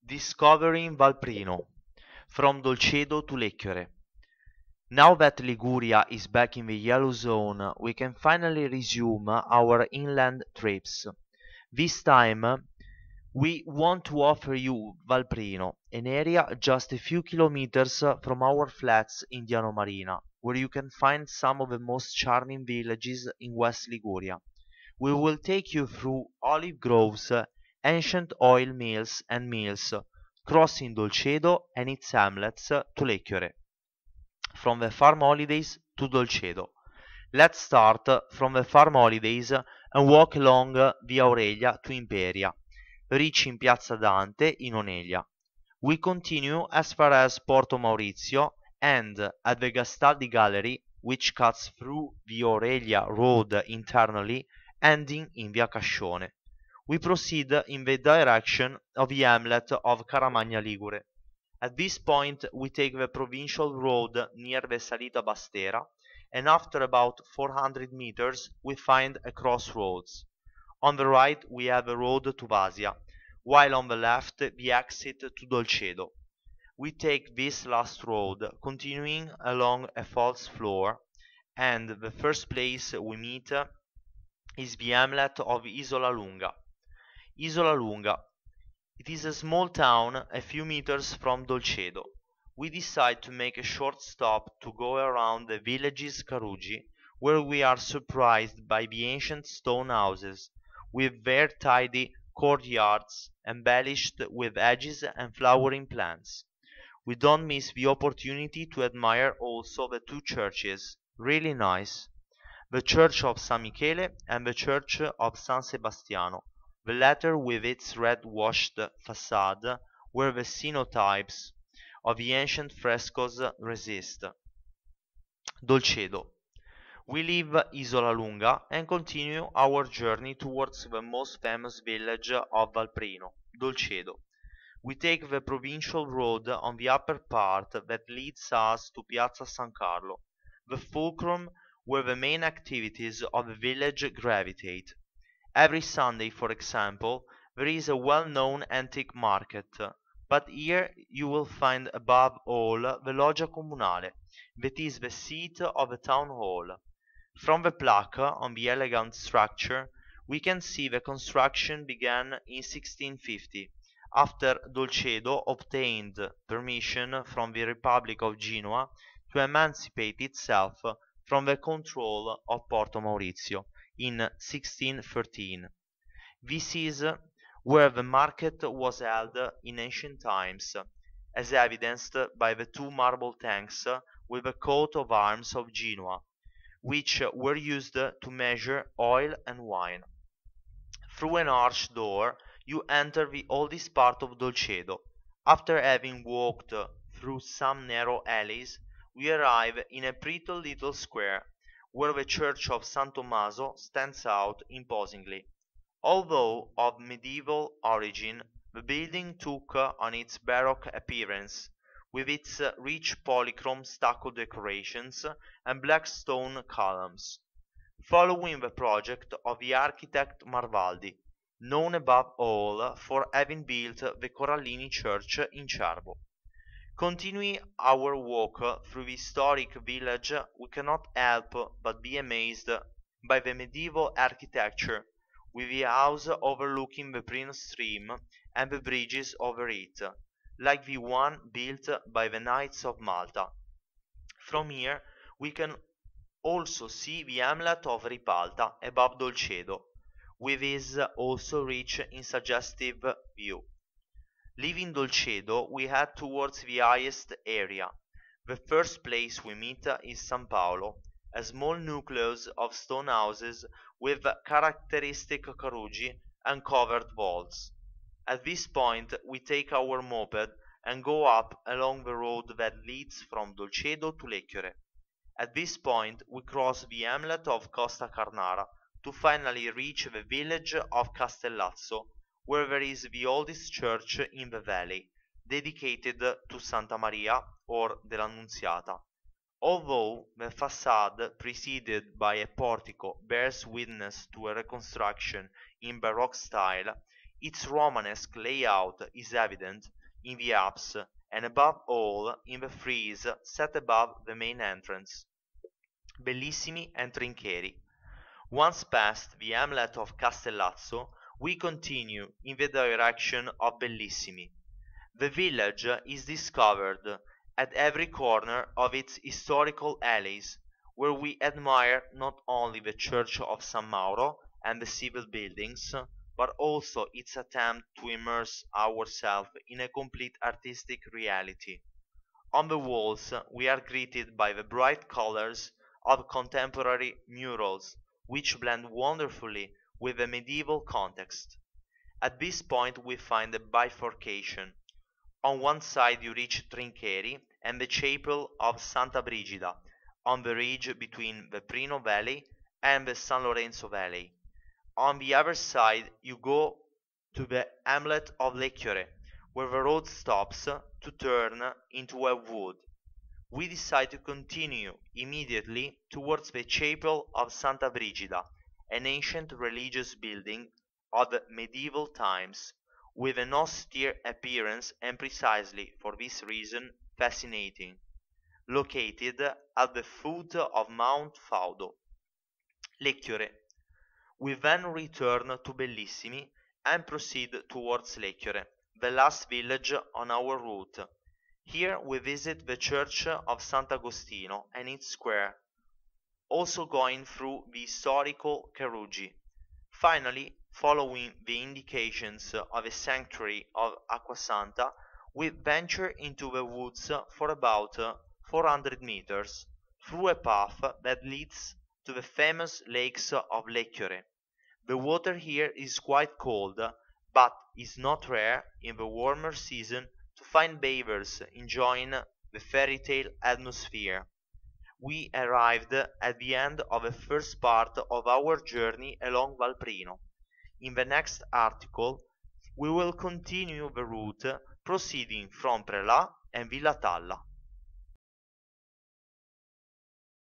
Discovering Valprino, from Dolcedo to Lecchiore. Now that Liguria is back in the yellow zone, we can finally resume our inland trips. This time, we want to offer you Valprino, an area just a few kilometers from our flats in Diano Marina, where you can find some of the most charming villages in West Liguria. We will take you through olive groves, ancient oil mills, crossing Dolcedo and its hamlets to Lecchiore. From the farm holidays to Dolcedo. Let's start from the farm holidays and walk along Via Aurelia to Imperia, reaching Piazza Dante in Onelia. We continue as far as Porto Maurizio and at the Gastaldi Gallery, which cuts through Via Aurelia Road internally, ending in Via Cascione. We proceed in the direction of the hamlet of Caramagna Ligure. At this point we take the provincial road near the Salita Bastera, and after about 400 meters we find a crossroads. On the right we have a road to Vasia, while on the left the exit to Dolcedo. We take this last road, continuing along a false floor, and the first place we meet is the hamlet of Isola Lunga. Isola Lunga. It is a small town a few meters from Dolcedo. We decide to make a short stop to go around the village's Carugi, where we are surprised by the ancient stone houses, with their tidy courtyards embellished with hedges and flowering plants. We don't miss the opportunity to admire also the two churches, really nice. The church of San Michele and the church of San Sebastiano, the latter with its red-washed facade, where the cenotypes of the ancient frescoes resist. Dolcedo. We leave Isola Lunga and continue our journey towards the most famous village of Valprino, Dolcedo. We take the provincial road on the upper part that leads us to Piazza San Carlo, the fulcrum where the main activities of the village gravitate. Every Sunday, for example, there is a well-known antique market, but here you will find above all the Loggia Comunale, that is the seat of the town hall. From the plaque on the elegant structure, we can see the construction began in 1650, after Dolcedo obtained permission from the Republic of Genoa to emancipate itself from the control of Porto Maurizio in 1613. This is where the market was held in ancient times, as evidenced by the two marble tanks with the coat of arms of Genoa, which were used to measure oil and wine. Through an arched door you enter the oldest part of Dolcedo. After having walked through some narrow alleys, we arrive in a pretty little square, where the church of San Tommaso stands out imposingly. Although of medieval origin, the building took on its Baroque appearance, with its rich polychrome stucco decorations and black stone columns, following the project of the architect Marvaldi, known above all for having built the Corallini church in Cervo. Continuing our walk through the historic village, we cannot help but be amazed by the medieval architecture, with the house overlooking the Prino stream and the bridges over it, like the one built by the Knights of Malta. From here we can also see the hamlet of Ripalta above Dolcedo, with its also rich in suggestive view. Leaving Dolcedo, we head towards the highest area. The first place we meet is San Paolo, a small nucleus of stone houses with characteristic Carugi and covered vaults. At this point we take our moped and go up along the road that leads from Dolcedo to Lecchiore. At this point we cross the hamlet of Costa Carnara to finally reach the village of Castellazzo, where there is the oldest church in the valley, dedicated to Santa Maria or dell'Annunziata. Although the facade, preceded by a portico, bears witness to a reconstruction in Baroque style, Its Romanesque layout is evident in the apse and above all in the frieze set above the main entrance. Bellissimi and Trincheri. Once past the hamlet of Castellazzo, we continue in the direction of Bellissimi. The village is discovered at every corner of its historical alleys, where we admire not only the church of San Mauro and the civil buildings, but also its attempt to immerse ourselves in a complete artistic reality. On the walls we are greeted by the bright colors of contemporary murals, which blend wonderfully with the medieval context. At this point we find a bifurcation. On one side you reach Trincheri and the chapel of Santa Brigida, on the ridge between the Prino Valley and the San Lorenzo Valley. On the other side you go to the hamlet of Lecchiore, where the road stops to turn into a wood. We decide to continue immediately towards the chapel of Santa Brigida, an ancient religious building of medieval times, with an austere appearance and precisely for this reason fascinating, located at the foot of Mount Faudo. Lecchiore. We then return to Bellissimi and proceed towards Lecchiore, the last village on our route. Here we visit the church of Sant'Agostino and its square, also going through the historical Carugi. Finally, following the indications of a sanctuary of Acquasanta, we venture into the woods for about 400 meters, through a path that leads to the famous lakes of Lecchiore. The water here is quite cold, but is not rare in the warmer season to find bathers enjoying the fairy tale atmosphere. We arrived at the end of the first part of our journey along Valprino. In the next article, we will continue the route proceeding from Prelà and Villatalla.